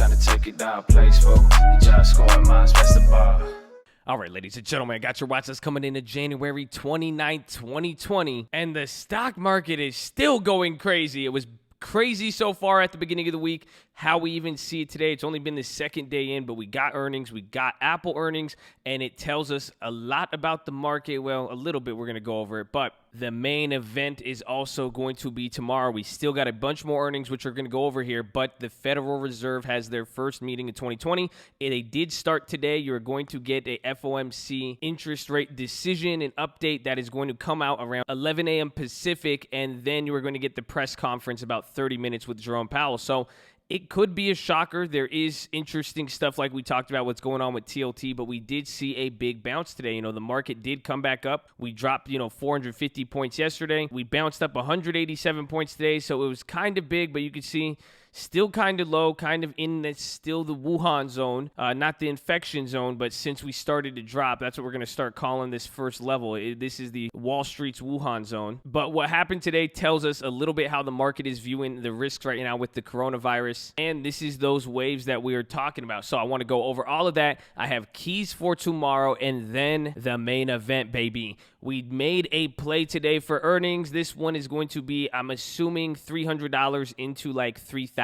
tryna take it down, place for you just scoring minds, best of bar. All right, ladies and gentlemen, I got your watch list coming into January 29th, 2020, and the stock market is still going crazy. It was crazy so far at the beginning of the week. How we even see it today, it's only been the second day in, but we got earnings, we got Apple earnings, and it tells us a lot about the market. Well, a little bit, we're going to go over it, but the main event is also going to be tomorrow. We still got a bunch more earnings, which we're going to go over here, but the Federal Reserve has their first meeting in 2020. They did start today. You're going to get a FOMC interest rate decision, an update that is going to come out around 11 a.m. Pacific, and then you are going to get the press conference about 30 minutes with Jerome Powell. So it could be a shocker. There is interesting stuff like we talked about what's going on with TLT, but we did see a big bounce today. The market did come back up. We dropped, 450 points yesterday. We bounced up 187 points today, so it was kind of big, but you could see still kind of low, kind of in still the Wuhan zone, not the infection zone, but since we started to drop, that's what we're going to start calling this first level. This is the Wall Street's Wuhan zone. But what happened today tells us a little bit how the market is viewing the risks right now with the coronavirus, and this is those waves that we are talking about. So I want to go over all of that. I have keys for tomorrow, and then the main event, baby. We made a play today for earnings. This one is going to be, I'm assuming, $300 into like $3,000.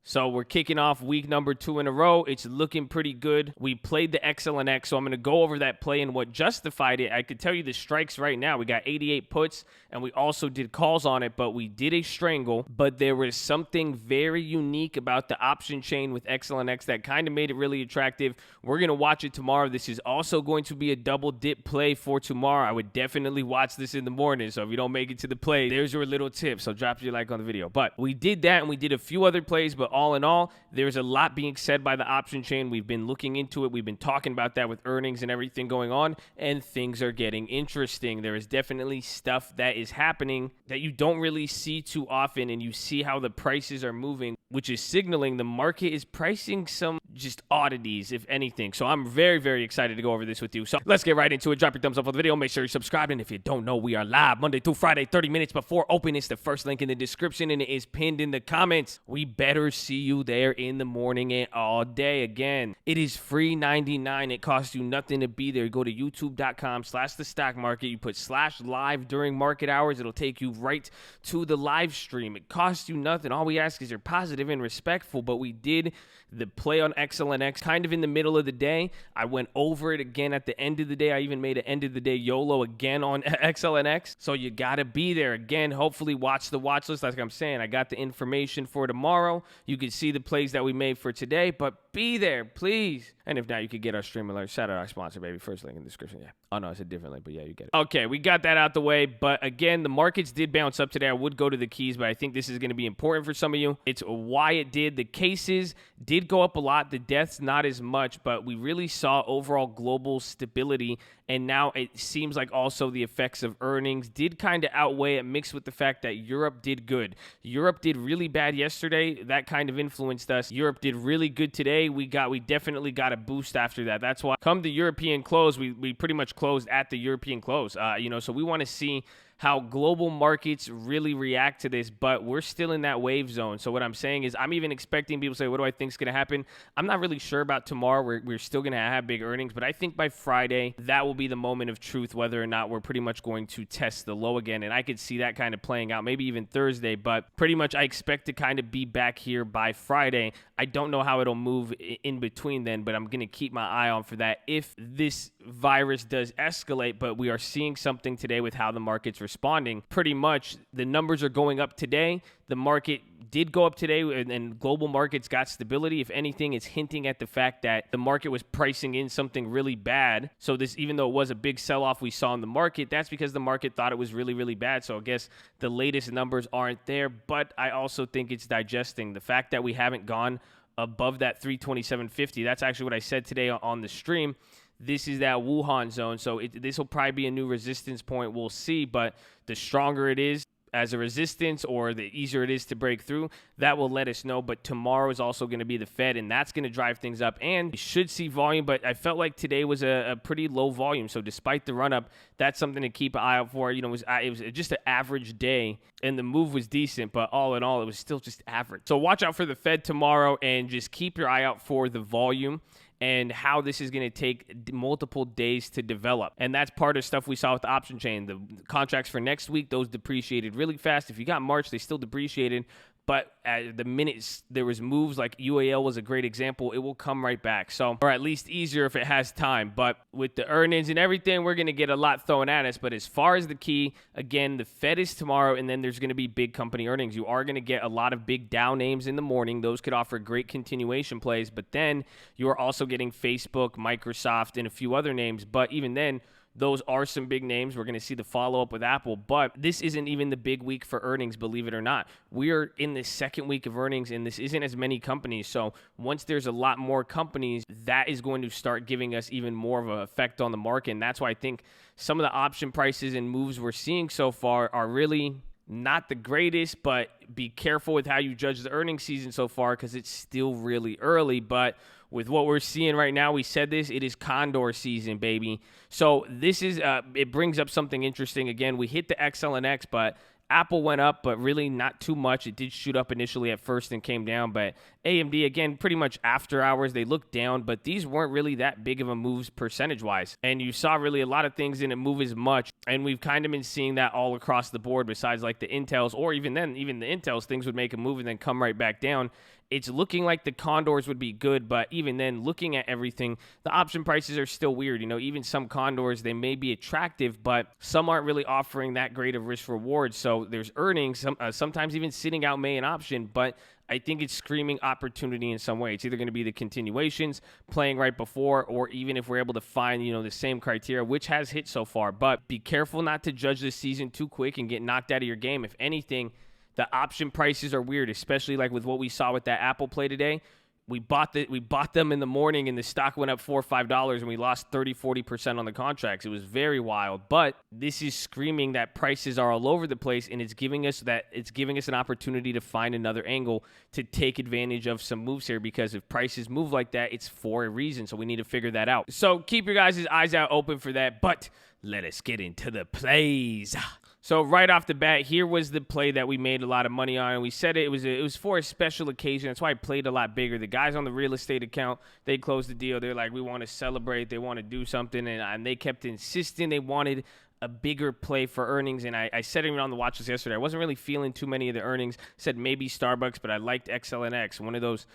So we're kicking off week number 2 in a row. It's looking pretty good. We played the XLNX, so I'm going to go over that play and what justified it. I could tell you the strikes right now. We got 88 puts, and we also did calls on it, but we did a strangle. But there was something very unique about the option chain with XLNX that kind of made it really attractive. We're going to watch it tomorrow. This is also going to be a double dip play for tomorrow. I would definitely watch this in the morning, so if you don't make it to the play, there's your little tip. So drop your like on the video. But we did that, and we did a few other plays, but all in all, there's a lot being said by the option chain. We've been looking into it. We've been talking about that with earnings and everything going on, and things are getting interesting. There is definitely stuff that is happening that you don't really see too often, and you see how the prices are moving, which is signaling the market is pricing some just oddities, if anything. So I'm very, very excited to go over this with you. So let's get right into it. Drop your thumbs up on the video. Make sure you're subscribed. And if you don't know, we are live Monday through Friday, 30 minutes before open. It's the first link in the description, and it is pinned in the comments. We better see you there in the morning and all day. Again, it is free 99. It costs you nothing to be there. Go to youtube.com/thestockmarket. You put /live during market hours. It'll take you right to the live stream. It costs you nothing. All we ask is you're positive and respectful, but we did the play on XLNX kind of in the middle of the day. I went over it again at the end of the day. I even made an end of the day YOLO again on XLNX. So you got to be there. Again, hopefully watch the watch list. Like I'm saying, I got the information for tomorrow. You can see the plays that we made for today, but be there, please. And if not, you could get our stream alert. Shout out our sponsor, baby. First link in the description. Yeah. Oh, no, it's a different link, but yeah, you get it. Okay, we got that out the way. But again, the markets did bounce up today. I would go to the keys, but I think this is going to be important for some of you. It's why it did. The cases did go up a lot. The deaths, not as much, but we really saw overall global stability. And now it seems like also the effects of earnings did kind of outweigh it, mixed with the fact that Europe did good. Europe did really bad yesterday. That kind of influenced us. Europe did really good today. We definitely got a boost after that. That's why come the European close, we pretty much closed at the European close. So we want to see how global markets really react to this, but we're still in that wave zone. So what I'm saying is I'm even expecting people to say, what do I think is going to happen? I'm not really sure about tomorrow. We're still going to have big earnings, but I think by Friday, that will be the moment of truth, whether or not we're pretty much going to test the low again. And I could see that kind of playing out, maybe even Thursday, but pretty much I expect to kind of be back here by Friday. I don't know how it'll move in between then, but I'm going to keep my eye on for that if this virus does escalate. But we are seeing something today with how the market's responding. Pretty much the numbers are going up today. The market did go up today, and global markets got stability. If anything, it's hinting at the fact that the market was pricing in something really bad. So this, even though it was a big sell-off we saw in the market, that's because the market thought it was really, really bad. So I guess the latest numbers aren't there, but I also think it's digesting. The fact that we haven't gone above that 327.50, that's actually what I said today on the stream. This is that Wuhan zone, so this will probably be a new resistance point. We'll see, but the stronger it is, as a resistance or the easier it is to break through, that will let us know. But tomorrow is also going to be the Fed, and that's going to drive things up, and we should see volume. But I felt like today was a pretty low volume. So despite the run up, that's something to keep an eye out for. It was just an average day, and the move was decent, but all in all, it was still just average. So watch out for the Fed tomorrow, and just keep your eye out for the volume and how this is going to take multiple days to develop. And that's part of stuff we saw with the option chain. The contracts for next week, those depreciated really fast. If you got March, they still depreciated. But at the minute there was moves, like UAL was a great example, it will come right back. So, or at least easier if it has time. But with the earnings and everything, we're going to get a lot thrown at us. But as far as the key, again, the Fed is tomorrow, and then there's going to be big company earnings. You are going to get a lot of big Dow names in the morning. Those could offer great continuation plays. But then you are also getting Facebook, Microsoft, and a few other names. But even then, those are some big names. We're going to see the follow-up with Apple, but this isn't even the big week for earnings, believe it or not. We are in the second week of earnings, and this isn't as many companies. So once there's a lot more companies, that is going to start giving us even more of an effect on the market. And that's why I think some of the option prices and moves we're seeing so far are really not the greatest, but be careful with how you judge the earnings season so far because it's still really early. But with what we're seeing right now, we said this, it is Condor season, baby. So this is, it brings up something interesting. Again, we hit the XLNX, but Apple went up, but really not too much. It did shoot up initially at first and came down, but AMD, again, pretty much after hours, they looked down, but these weren't really that big of a moves percentage-wise. And you saw really a lot of things didn't move as much, and we've kind of been seeing that all across the board besides like the Intels, or even then, even the Intels, things would make a move and then come right back down. It's looking like the Condors would be good, but even then, looking at everything, the option prices are still weird. Even some Condors, they may be attractive, but some aren't really offering that great of risk reward. So there's earnings, sometimes even sitting out May an option, but I think it's screaming opportunity in some way. It's either going to be the continuations, playing right before, or even if we're able to find, the same criteria, which has hit so far. But be careful not to judge this season too quick and get knocked out of your game. If anything, the option prices are weird, especially like with what we saw with that Apple play today. We bought them in the morning, and the stock went up $4 or $5, and we lost 30-40% on the contracts. It was very wild. But this is screaming that prices are all over the place, and it's giving us an opportunity to find another angle to take advantage of some moves here. Because if prices move like that, it's for a reason. So we need to figure that out. So keep your guys' eyes out open for that. But let us get into the plays. So right off the bat, here was the play that we made a lot of money on. And we said it was for a special occasion. That's why I played a lot bigger. The guys on the real estate account, they closed the deal. They're like, we want to celebrate. They want to do something. And they kept insisting they wanted a bigger play for earnings. And I said it on the watch list yesterday. I wasn't really feeling too many of the earnings. I said maybe Starbucks, but I liked XLNX, one of those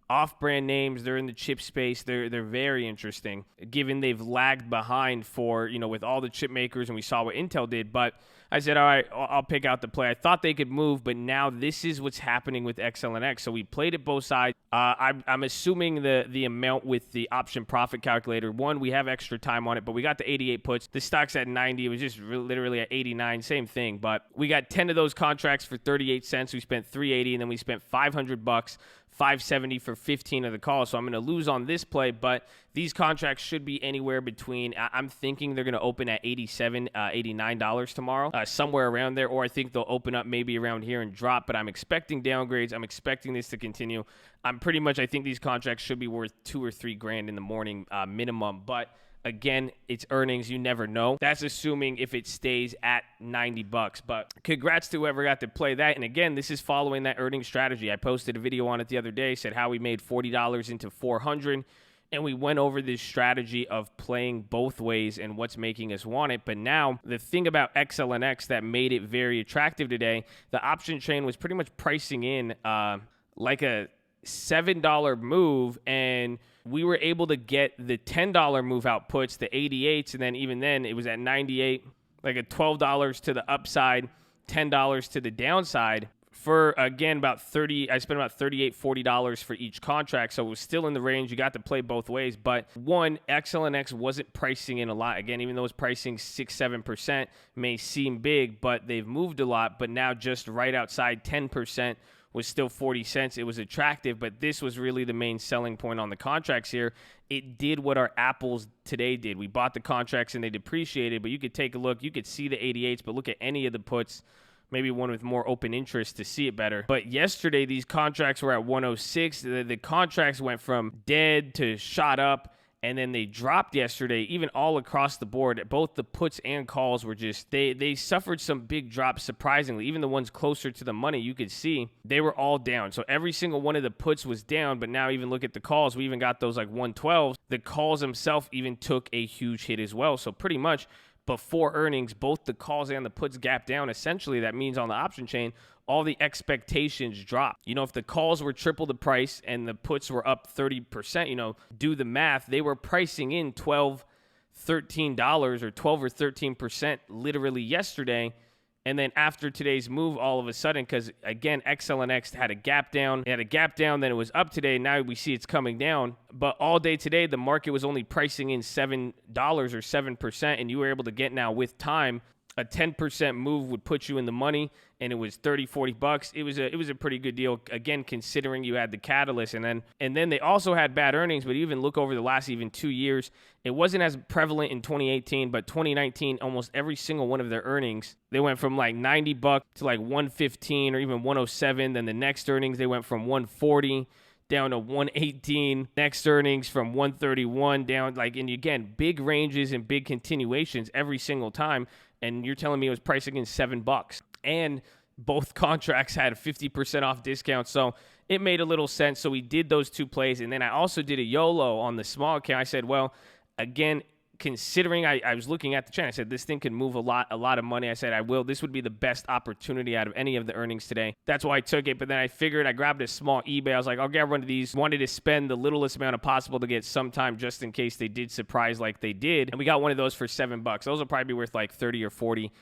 off-brand names. They're in the chip space. They're very interesting, given they've lagged behind for, with all the chip makers, and we saw what Intel did. But I said, all right, I'll pick out the play. I thought they could move, but now this is what's happening with XLNX. So we played it both sides. I'm assuming the amount with the option profit calculator. One, we have extra time on it, but we got the 88 puts. The stock's at 90. It was just literally at 89. Same thing, but we got 10 of those contracts for 38 cents. We spent 380, and then we spent $500, $570 for 15 of the calls. So I'm going to lose on this play, but these contracts should be anywhere between, I'm thinking they're going to open at $87, $89 tomorrow, somewhere around there, or I think they'll open up maybe around here and drop, but I'm expecting downgrades. I'm expecting this to continue. I think these contracts should be worth $2 or $3 grand in the morning minimum, but again, it's earnings. You never know. That's assuming if it stays at $90. But congrats to whoever got to play that. And again, this is following that earnings strategy. I posted a video on it the other day, said how we made $40 into $400. And we went over this strategy of playing both ways and what's making us want it. But now, the thing about XLNX that made it very attractive today, the option chain was pretty much pricing in like a $7 move, and we were able to get the $10 move out puts, the 88s, and then even then it was at 98, like a $12 to the upside, $10 to the downside. For, again, about 30, I spent about $38, $40 for each contract, so it was still in the range. You got to play both ways, but one, XLNX wasn't pricing in a lot. Again, even though it's pricing 6-7%, may seem big, but they've moved a lot, but now just right outside 10% was still 40 cents. It was attractive, but this was really the main selling point on the contracts here. It did what our Apples today did. We bought the contracts and they depreciated, but you could take a look. You could see the 88s, but look at any of the puts. maybe one with more open interest to see it better. But yesterday, these contracts were at 106. The contracts went from dead to shot up, and then they dropped yesterday, even all across the board. Both the puts and calls were just, they suffered some big drops, surprisingly. Even the ones closer to the money, you could see they were all down. So every single one of the puts was down, but now even look at the calls. We even got those like 112s. The calls themselves even took a huge hit as well. So pretty much before earnings, both the calls and the puts gap down. Essentially, that means on the option chain, all the expectations drop. You know, if the calls were triple the price and the puts were up 30%, you know, do the math, they were pricing in $12, $13 or 12 or 13% literally yesterday. And then after today's move, all of a sudden, because again, XLNX had a gap down. It had a gap down, then it was up today. Now we see it's coming down. But all day today, the market was only pricing in $7 or 7%. And you were able to get now with time, a 10% move would put you in the money, and it was 30, 40 bucks. It was a pretty good deal, again, considering you had the catalyst. And then they also had bad earnings, but even look over the last even 2 years, it wasn't as prevalent in 2018, but 2019, almost every single one of their earnings, they went from like 90 bucks to like 115 or even 107. Then the next earnings, they went from 140 down to 118. Next earnings from 131 down, like, and again, big ranges and big continuations every single time. And you're telling me it was pricing in $7. And both contracts had a 50% off discount. So it made a little sense. So we did those two plays. And then I also did a YOLO on the small account. I said, well, again, considering I was looking at the chart, I said, this thing could move a lot of money. I said, this would be the best opportunity out of any of the earnings today. That's why I took it. But then I figured, I grabbed a small eBay. I was like, I'll get one of these. Wanted to spend the littlest amount of possible to get some time just in case they did surprise like they did. And we got one of those for $7. Those will probably be worth like 30 or 40.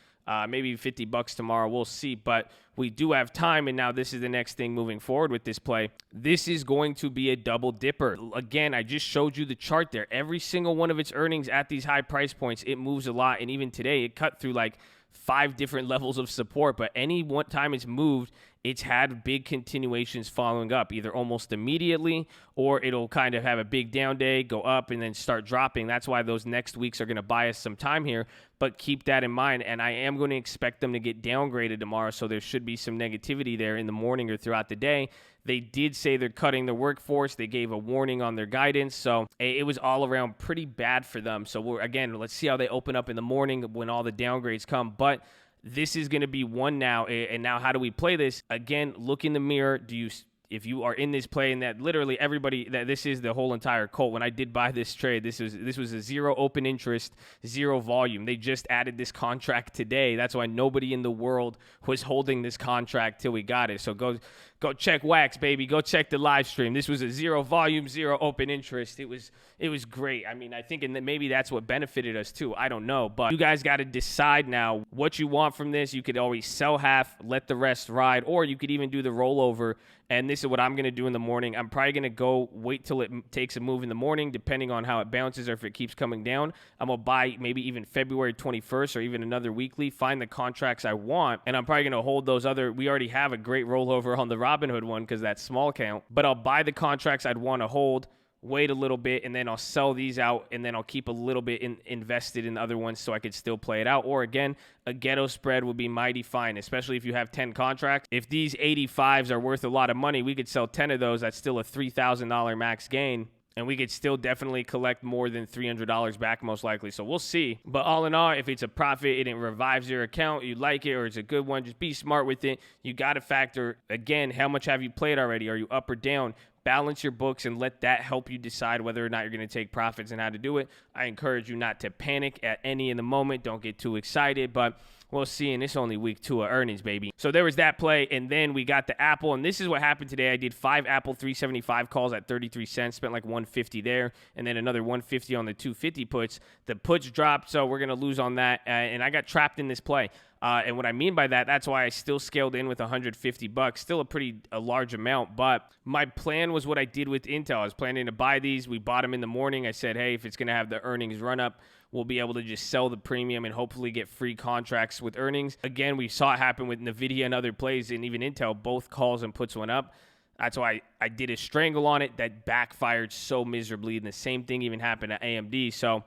Maybe $50 tomorrow. We'll see. But we do have time, and now this is the next thing moving forward with this play. This is going to be a double dipper. Again, I just showed you the chart there. Every single one of its earnings at these high price points, it moves a lot. And even today, it cut through like 5 different levels of support. But any one time it's moved, it's had big continuations following up, either almost immediately or it'll kind of have a big down day, go up, and then start dropping. That's why those next weeks are going to buy us some time here. But keep that in mind. And I am going to expect them to get downgraded tomorrow, so there should be some negativity there in the morning or throughout the day. They did say they're cutting their workforce. They gave a warning on their guidance. So it was all around pretty bad for them. So again, let's see how they open up in the morning when all the downgrades come. But this is going to be one now. And now how do we play this? Again, look in the mirror. If you are in this play, and that literally everybody, that this is the whole entire cult. When I did buy this trade, this was a 0 open interest, 0 volume. They just added this contract today. That's why nobody in the world was holding this contract till we got it. So go check Wax, baby. Go check the live stream. This was a 0 volume, 0 open interest. It was great. I mean, I think maybe that's what benefited us too. I don't know, but you guys got to decide now what you want from this. You could always sell half, let the rest ride, or you could even do the rollover. And this is what I'm going to do in the morning. I'm probably going to wait till it takes a move in the morning, depending on how it bounces or if it keeps coming down. I'm going to buy maybe even February 21st or even another weekly, find the contracts I want, and I'm probably going to hold those other. We already have a great rollover on the Robinhood one because that's small count, but I'll buy the contracts I'd want to hold, wait a little bit, and then I'll sell these out, and then I'll keep a little bit invested in other ones so I could still play it out. Or again, a ghetto spread would be mighty fine, especially if you have 10 contracts. If these 85s are worth a lot of money, we could sell 10 of those. That's still a $3,000 max gain, and we could still definitely collect more than $300 back most likely. So we'll see. But all in all, if it's a profit and it revives your account, you like it, or it's a good one, just be smart with it. You got to factor, again, how much have you played already? Are you up or down? Balance your books and let that help you decide whether or not you're going to take profits and how to do it. I encourage you not to panic at any in the moment. Don't get too excited, but we'll see. And it's only week 2 of earnings, baby. So there was that play. And then we got the Apple. And this is what happened today. I did 5 Apple 375 calls at 33 cents, spent like 150 there, and then another 150 on the 250 puts. The puts dropped, so we're going to lose on that. And I got trapped in this play. And what I mean by that, that's why I still scaled in with $150, still a large amount. But my plan was what I did with Intel. I was planning to buy these. We bought them in the morning. I said, hey, if it's going to have the earnings run up, we'll be able to just sell the premium and hopefully get free contracts with earnings. Again, we saw it happen with NVIDIA and other plays, and even Intel, both calls and puts went up. That's why I did a strangle on it that backfired so miserably. And the same thing even happened at AMD. So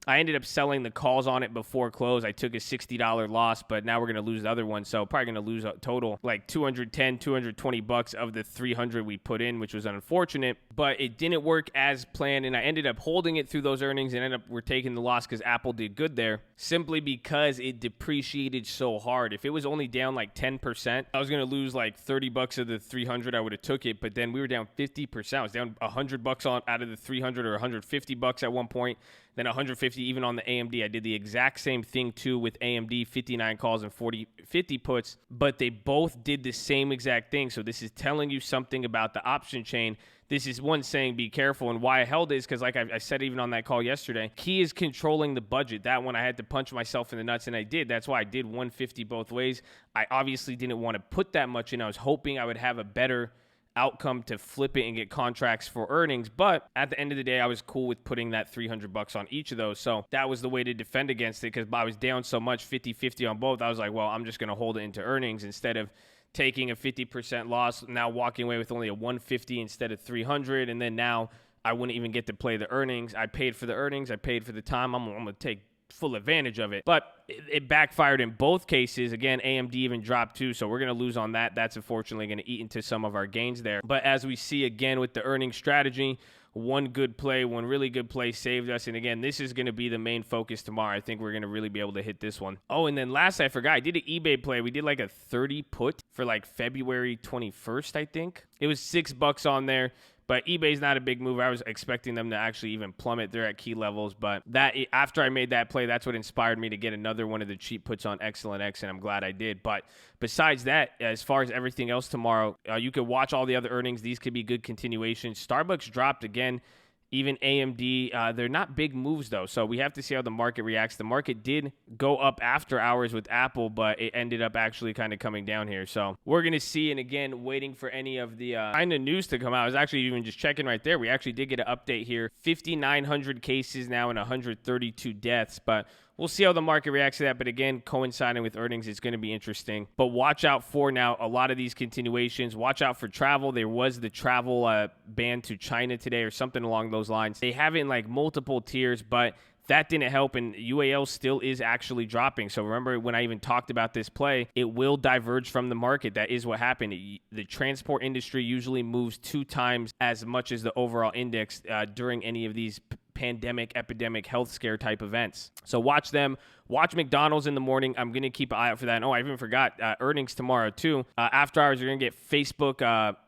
I ended up selling the calls on it before close. I took a $60 loss, but now we're going to lose the other one. So probably going to lose a total like $220 of the 300 we put in, which was unfortunate, but it didn't work as planned. And I ended up holding it through those earnings and we're taking the loss because Apple did good there simply because it depreciated so hard. If it was only down like 10%, I was going to lose like $30 of the 300. I would have took it, but then we were down 50%. I was down $100 out of the 300 or $150 at one point. Then 150 even on the AMD. I did the exact same thing too with AMD, 59 calls and 50 puts, but they both did the same exact thing. So this is telling you something about the option chain. This is one saying be careful, and why I held it is because like I said even on that call yesterday, key is controlling the budget. That one I had to punch myself in the nuts, and I did. That's why I did 150 both ways. I obviously didn't want to put that much in. I was hoping I would have a better outcome to flip it and get contracts for earnings, but at the end of the day I was cool with putting that $300 on each of those. So that was the way to defend against it, because I was down so much, 50-50 on both. I was like, well, I'm just going to hold it into earnings instead of taking a 50% loss, now walking away with only a 150 instead of 300, and then now I wouldn't even get to play the earnings. I paid for the earnings, I paid for the time. I'm going to take full advantage of it, but it backfired in both cases. Again, AMD even dropped too, so we're going to lose on that. That's unfortunately going to eat into some of our gains there. But as we see again with the earnings strategy, one really good play saved us. And again, this is going to be the main focus tomorrow. I think we're going to really be able to hit this one. Oh, and then last, I forgot, I did an eBay play. We did like a 30 put for like February 21st, I think. It was $6 on there. But eBay's not a big move. I was expecting them to actually even plummet. They're at key levels. But that after I made that play, that's what inspired me to get another one of the cheap puts on XLNX, and I'm glad I did. But besides that, as far as everything else tomorrow, you could watch all the other earnings. These could be good continuations. Starbucks dropped again. Even AMD, they're not big moves, though, so we have to see how the market reacts. The market did go up after hours with Apple, but it ended up actually kind of coming down here. So we're going to see, and again, waiting for any of the kind of news to come out. I was actually even just checking right there. We actually did get an update here. 5,900 cases now and 132 deaths, but we'll see how the market reacts to that. But again, coinciding with earnings, it's going to be interesting. But watch out for now a lot of these continuations. Watch out for travel. There was the travel ban to China today or something along those lines. They have it in like multiple tiers, but that didn't help, and UAL still is actually dropping. So remember when I even talked about this play, it will diverge from the market. That is what happened. The transport industry usually moves 2 times as much as the overall index during any of these pandemic, epidemic, health scare type events. So watch them. Watch McDonald's in the morning. I'm going to keep an eye out for that. And, I even forgot earnings tomorrow too. After hours, you're going to get Facebook,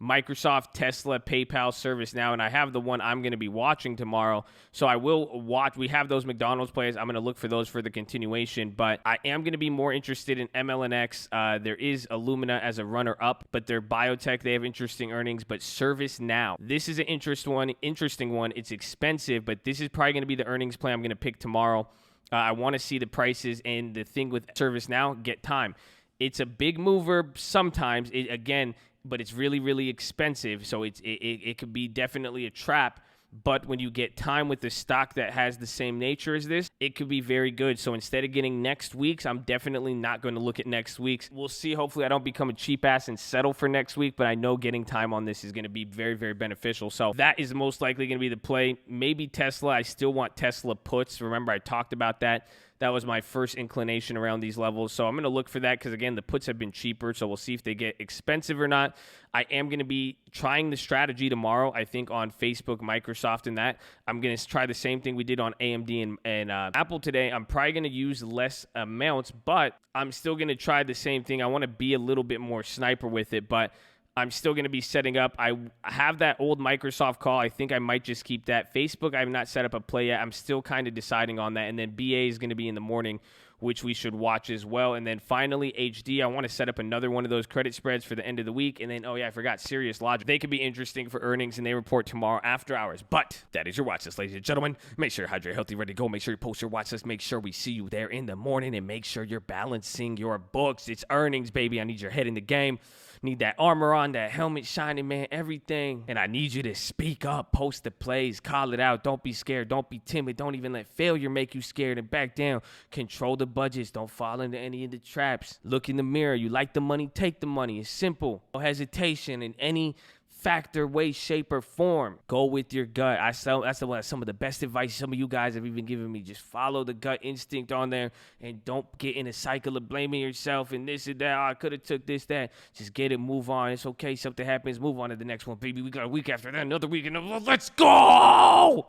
Microsoft, Tesla, PayPal, ServiceNow, and I have the one I'm going to be watching tomorrow. So I will watch. We have those McDonald's plays. I'm going to look for those for the continuation, but I am going to be more interested in XLNX. There is Illumina as a runner-up, but they're biotech. They have interesting earnings, but ServiceNow. This is an interesting one. It's expensive, but this is probably going to be the earnings play I'm going to pick tomorrow. I want to see the prices, and the thing with ServiceNow, get time. It's a big mover sometimes, but it's really, really expensive, so it could be definitely a trap. But when you get time with the stock that has the same nature as this, it could be very good. So instead of getting next week's, I'm definitely not going to look at next week's. We'll see. Hopefully I don't become a cheap ass and settle for next week, but I know getting time on this is going to be very, very beneficial. So that is most likely going to be the play. Maybe Tesla. I still want Tesla puts. Remember, I talked about that. That was my first inclination around these levels. So I'm going to look for that because, again, the puts have been cheaper. So we'll see if they get expensive or not. I am going to be trying the strategy tomorrow, I think, on Facebook, Microsoft, and that. I'm going to try the same thing we did on AMD and Apple today. I'm probably going to use less amounts, but I'm still going to try the same thing. I want to be a little bit more sniper with it, but I'm still going to be setting up. I have that old Microsoft call. I think I might just keep that. Facebook, I have not set up a play yet. I'm still kind of deciding on that. And then BA is going to be in the morning, which we should watch as well. And then finally, HD, I want to set up another one of those credit spreads for the end of the week. And then, I forgot Sirius Logic. They could be interesting for earnings, and they report tomorrow after hours. But that is your watch list, ladies and gentlemen. Make sure you're hydrated, healthy, ready to go. Make sure you post your watch list. Make sure we see you there in the morning, and make sure you're balancing your books. It's earnings, baby. I need your head in the game. Need that armor on, that helmet shining, man, everything. And I need you to speak up, post the plays, call it out. Don't be scared. Don't be timid. Don't even let failure make you scared and back down. Control the budgets. Don't fall into any of the traps. Look in the mirror. You like the money, take the money. It's simple. No hesitation in any factor, way, shape, or form. Go with your gut. That's some of the best advice some of you guys have even given me. Just follow the gut instinct on there and don't get in a cycle of blaming yourself and this and that. Oh, I could have took this, that. Just get it, move on. It's okay. Something happens. Move on to the next one, baby. We got a week after that, another week, and let's go!